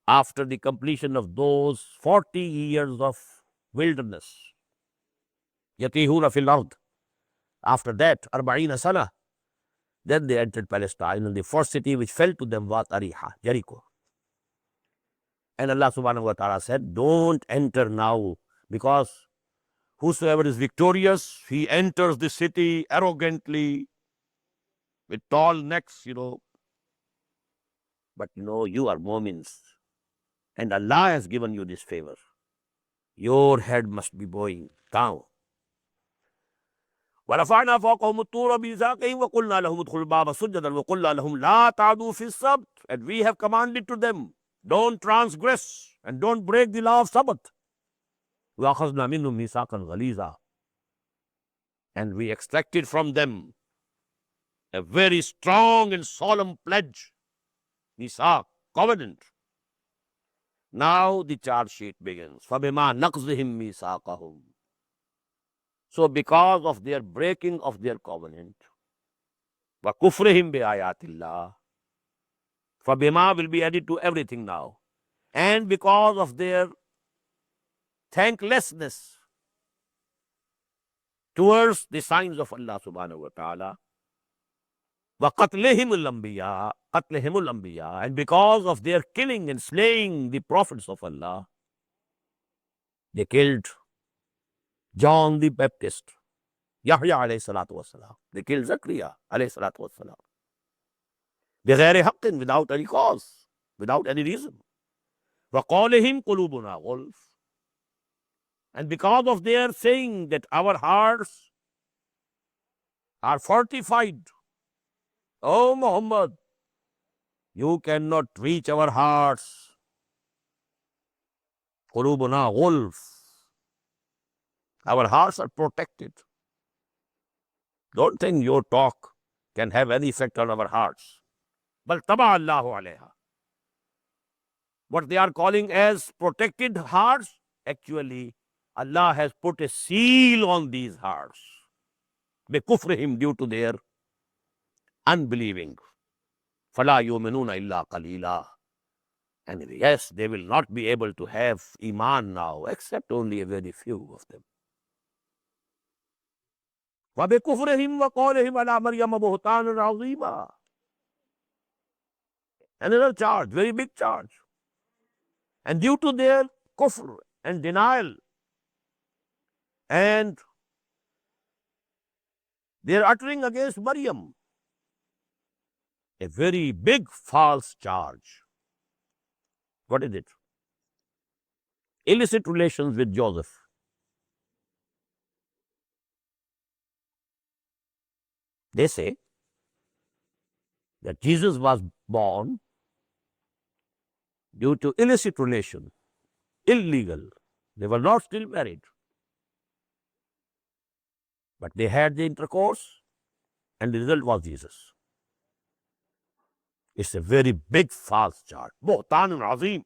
after the completion of those 40 years of wilderness. Yatihuna fil ard. After that, Arba'ina Sana, then they entered Palestine, and the first city which fell to them was Ariha, Jericho. And Allah subhanahu wa ta'ala said, don't enter now, because whosoever is victorious, he enters the city arrogantly, with tall necks, But you are Mu'mins, and Allah has given you this favor. Your head must be bowing down. ورفعنا فوقهم الطور بميثاقهم وقلنا لهم ادخلوا الباب سجدا وقلنا لهم لا تعدوا في السبت, and we have commanded to them, don't transgress and don't break the law of Sabbath. وأخذنا منهم ميثاقا غليظا, and we extracted from them a very strong and solemn pledge, mithaq, covenant. Now the charge sheet begins. فَبِمَا نَقْضِهِمْ مِيثَاقَهُمْ. So because of their breaking of their covenant, وَكُفْرِهِمْ بِآيَاتِ اللَّهِ, فَبِمَا will be added to everything now. And because of their thanklessness towards the signs of Allah subhanahu wa ta'ala, وَقَتْلِهِمُ الْأَنْبِيَاءَ, قَتْلِهِمُ الْأَنْبِيَاءَ, and because of their killing and slaying the prophets of Allah, they killed John the Baptist, Yahya alayhi salatu wasalam. They killed Zakaria alayhi salatu wasalam. بِغَيْرِ حَقٍّ, without any cause, without any reason. وَقَالِهِمْ قُلُوبُنَا غُلْفٌ, and because of their saying that our hearts are fortified, oh Muhammad, you cannot reach our hearts. قُلُوبُنَا غُلْفٌ, our hearts are protected. Don't think your talk can have any effect on our hearts. بَلْ طَبَعَ اللَّهُ عَلَيْهَا. What they are calling as protected hearts, actually Allah has put a seal on these hearts. بِكُفْرِهِمْ, due to their unbelieving. فَلَا يُؤْمِنُونَ إِلَّا قَلِيلًا. And yes, they will not be able to have iman now, except only a very few of them. وَبِكُفْرِهِمْ وَقَوْلِهِمْ عَلَى مَرْيَمَ بُهْتَانًا عَظِيمًا. Another charge, very big charge. And due to their kufr and denial and their uttering against Maryam, a very big false charge. What is it? Illicit relations with Joseph. They say that Jesus was born due to illicit relation, illegal. They were not still married, but they had the intercourse, and the result was Jesus. It's a very big false charge. بهتان عظيم.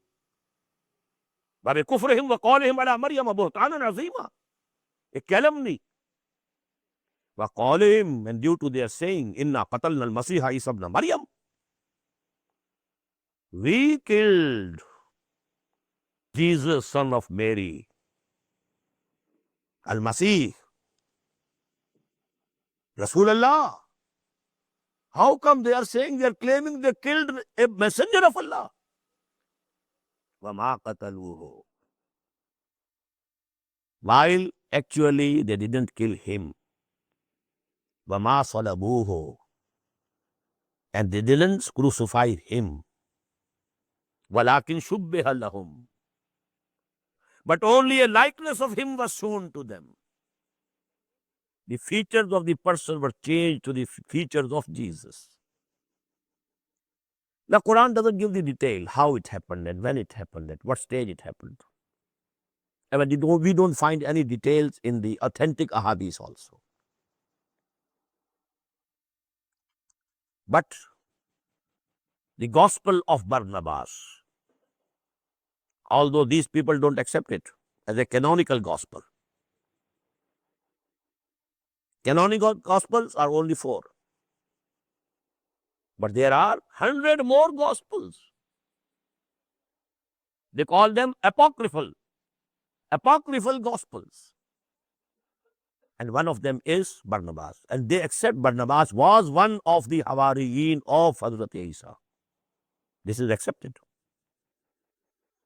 وبكفرهم وقولهم على مريم بهتانا عظيما. A calumny. وقولهم, and due to their saying, إنا قتلنا المسيح عيسى ابن مريم. We killed Jesus, son of Mary. Al-Masih, Rasulullah. How come they are saying, they are claiming they killed a messenger of Allah? وَمَا قَتَلُوهُ. While actually they didn't kill him. وَمَا صَلَبُوهُ. And they didn't crucify him. وَلَكِنْ شُبِّهَ لَهُمْ. But only a likeness of him was shown to them. The features of the person were changed to the features of Jesus. The Quran doesn't give the detail how it happened and when it happened, at what stage it happened. And we don't find any details in the authentic ahadith also. But the gospel of Barnabas, although these people don't accept it as a canonical gospel. Canonical gospels are only 4. But there are 100 more gospels. They call them apocryphal gospels. And one of them is Barnabas. And they accept Barnabas was one of the Hawariyin of Hazrat Isa. This is accepted.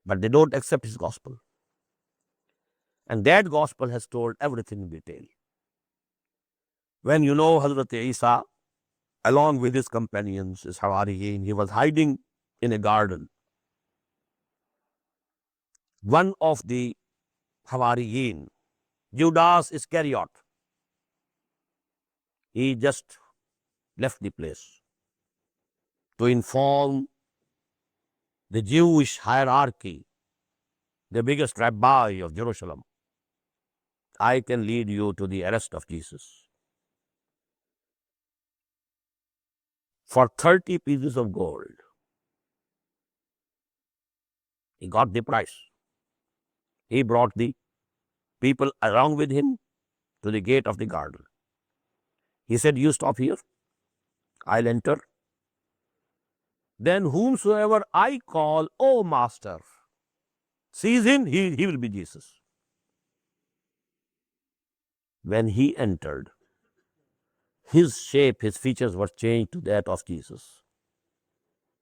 But they don't accept his gospel. And that gospel has told everything in detail. When Hazrat Isa, along with his companions, his Hawariyin, he was hiding in a garden. One of the Hawariyin, Judas Iscariot, he just left the place to inform the Jewish hierarchy, the biggest rabbi of Jerusalem, I can lead you to the arrest of Jesus. For 30 pieces of gold, he got the price. He brought the people along with him to the gate of the garden. He said, you stop here, I'll enter. Then whomsoever I call, O Master, seize him, he will be Jesus. When he entered, his shape, his features were changed to that of Jesus.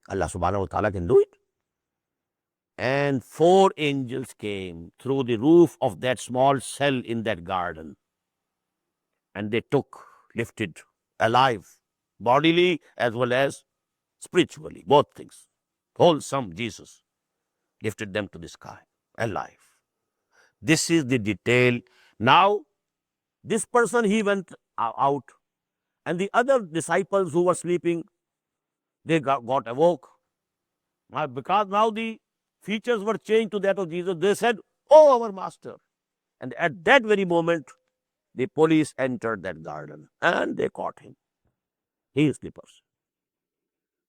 Allah subhanahu wa ta'ala can do it. And 4 angels came through the roof of that small cell in that garden. And they lifted alive, bodily as well as spiritually, both things. Wholesome Jesus lifted them to the sky, alive. This is the detail. Now, this person, he went out, and the other disciples who were sleeping, they got awoke. Because now the features were changed to that of Jesus, they said, oh, our master. And at that very moment, the police entered that garden and they caught him. He is the person.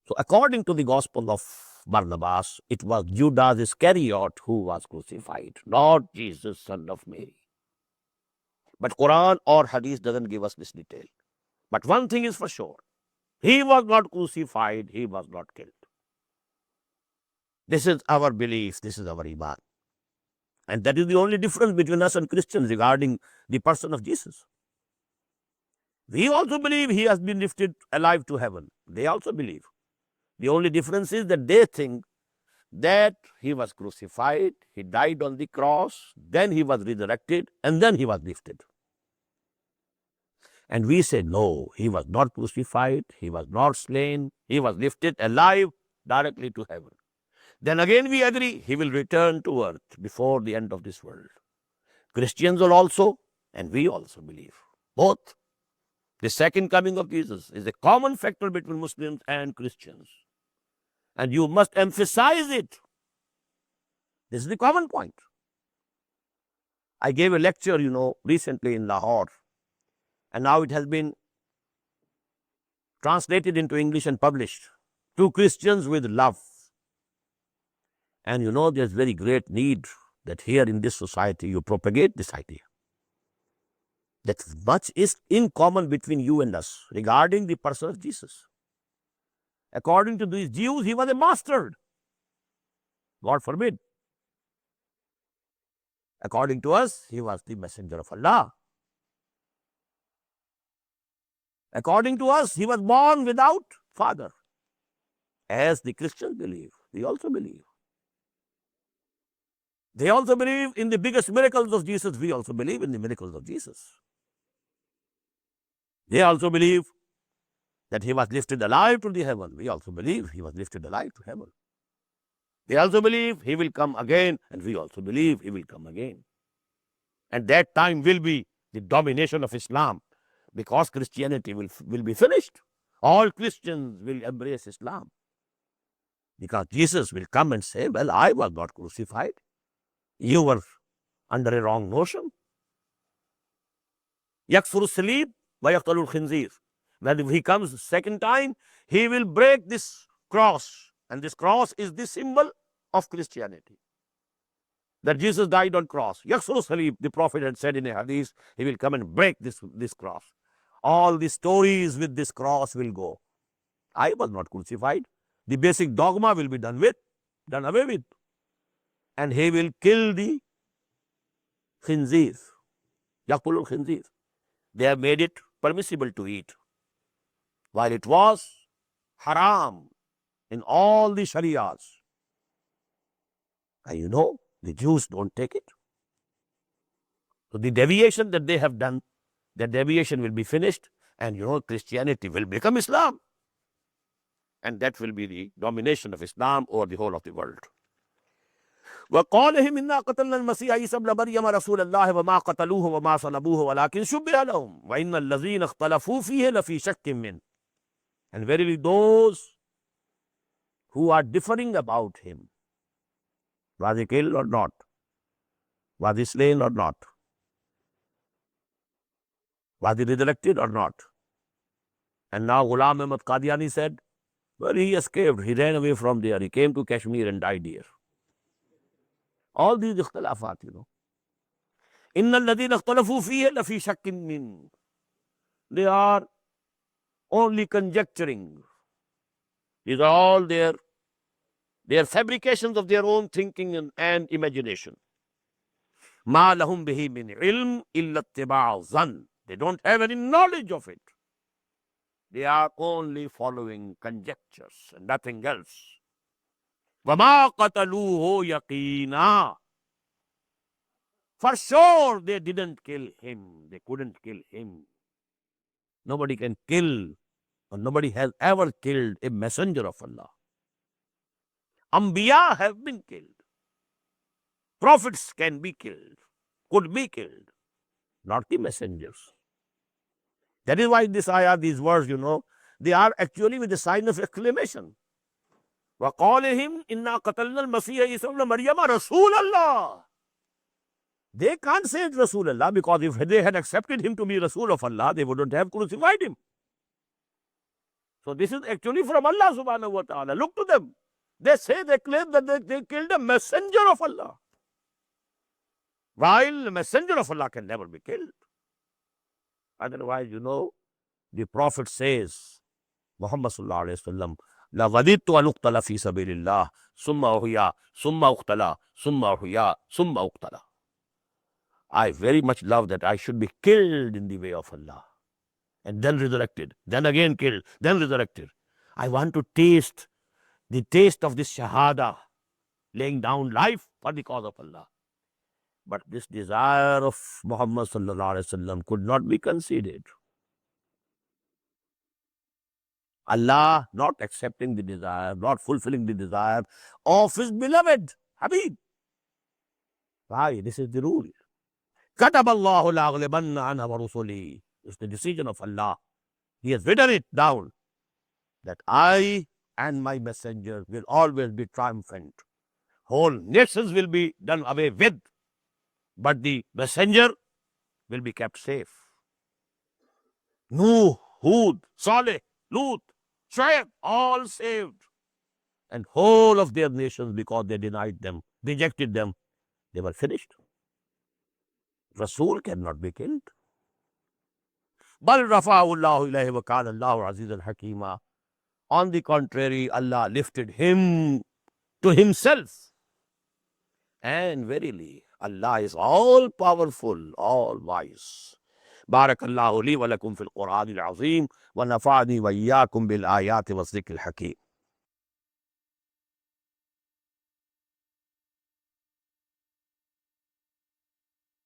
So according to the gospel of Barnabas, it was Judas Iscariot who was crucified, not Jesus, son of Mary. But Quran or Hadith doesn't give us this detail. But one thing is for sure, he was not crucified, he was not killed. This is our belief, this is our iman. And that is the only difference between us and Christians regarding the person of Jesus. We also believe he has been lifted alive to heaven. They also believe. The only difference is that they think that he was crucified, he died on the cross, then he was resurrected, and then he was lifted. And we say, no, he was not crucified, he was not slain, he was lifted alive directly to heaven. Then again we agree, he will return to earth before the end of this world. Christians will also, and we also believe, both. The second coming of Jesus is a common factor between Muslims and Christians. And you must emphasize it. This is the common point. I gave a lecture, recently in Lahore. And now it has been translated into English and published. To Christians with love. And there's very great need that here in this society you propagate this idea. That much is in common between you and us regarding the person of Jesus. According to these Jews, he was a bastard. God forbid. According to us, he was the messenger of Allah. According to us, he was born without father. As the Christians believe, we also believe. They also believe in the biggest miracles of Jesus. We also believe in the miracles of Jesus. They also believe that he was lifted alive to the heaven. We also believe he was lifted alive to heaven. They also believe he will come again, and we also believe he will come again. And that time will be the domination of Islam, because Christianity will be finished. All Christians will embrace Islam. Because Jesus will come and say, well, I was not crucified. You were under a wrong notion. Yakfuru salib wa yaqtalul khinzir. When he comes second time, he will break this cross. And this cross is the symbol of Christianity. That Jesus died on cross. Yakfuru salib, the Prophet had said in a hadith, he will come and break this cross. All the stories with this cross will go. I was not crucified. The basic dogma will be done away with. And he will kill the khinzir. Yaqulul khinzir. They have made it permissible to eat, while it was haram in all the shariahs. And you know, the Jews don't take it. So the deviation that they have done, that deviation will be finished, and you know, Christianity will become Islam. And that will be the domination of Islam over the whole of the world. وَقَالَهِمْ إِنَّا قَتَلْنَا الْمَسِيحَ عِيسَى ابْنَ مَرْيَمَ رَسُولَ اللَّهِ وَمَا قَتَلُوهُ وَمَا صَلَبُوهُ وَلَكِنْ شُبِّهَ لَهُمْ وَإِنَّ الَّذِينَ اخْتَلَفُوا فِيهِ لَفِي شَكٍّ مِّنْهُ. And verily those who are differing about him, was he killed or not? Was he slain or not? Was he resurrected or not? And now Ghulam Ahmad Qadiani said, well, he escaped. He ran away from there. He came to Kashmir and died here. All these ikhtilafat, you know. Inna alladhina ikhtalafu fihi lafi shakkin min. They are only conjecturing. These are all their fabrications of their own thinking and imagination. Ma lahum bihi min ilm illa ittiba'u zan. They don't have any knowledge of it. They are only following conjectures and nothing else. وَمَا قَتَلُوهُ يَقِينًا. For sure, they didn't kill him. They couldn't kill him. Nobody can kill, or nobody has ever killed a messenger of Allah. Anbiya have been killed. Prophets can be killed, could be killed, not the messengers. That is why this ayah, these words, you know, they are actually with the sign of exclamation. وَقَالِهِمْ إِنَّا قَتَلْنَا الْمَسِيحَ عِيسَى ابْنَ مَرْيَمَ رَسُولَ اللَّهِ. They can't say it's Rasulullah, because if they had accepted him to be Rasul of Allah, they wouldn't have crucified him. So this is actually from Allah subhanahu wa ta'ala. Look to them. They claim that they killed a messenger of Allah. While a messenger of Allah can never be killed. Otherwise, you know, the Prophet says, Muhammad sallallahu alayhi wa sallam, لَوَدِدْتُ أَنْ أُقْتَلَ فِي سَبِيلِ اللَّهِ ثُمَّ أُحْيَا ثُمَّ أُقْتَلَ ثُمَّ أُحْيَا ثُمَّ أُقْتَلَ. I very much love that I should be killed in the way of Allah, and then resurrected, then again killed, then resurrected. I want to taste the taste of this shahada, laying down life for the cause of Allah. But this desire of Muhammad sallallahu alaihi wasallam could not be conceded. Allah not accepting the desire, not fulfilling the desire of his beloved Habib. Why? This is the rule. كَتَبَ اللَّهُ لَأَغْلِبَنَّ أَنَا وَرُسُلِي. It's the decision of Allah. He has written it down that I and my messenger will always be triumphant. Whole nations will be done away with, but the messenger will be kept safe. Nuh, Hud, Saleh, Lut, Shuaib, all saved. And whole of their nations, because they denied them, rejected them, they were finished. Rasul cannot be killed. بَلْ رَفَعَهُ اللَّهُ إِلَيْهِ وَكَانَ اللَّهُ عَزِيزًا حَكِيمًا. On the contrary, Allah lifted him to himself. And verily, Allah is all powerful, all wise. بارك الله لي ولكم في القرآن العظيم ونفعني وإياكم بالآيات والذكر الحكيم.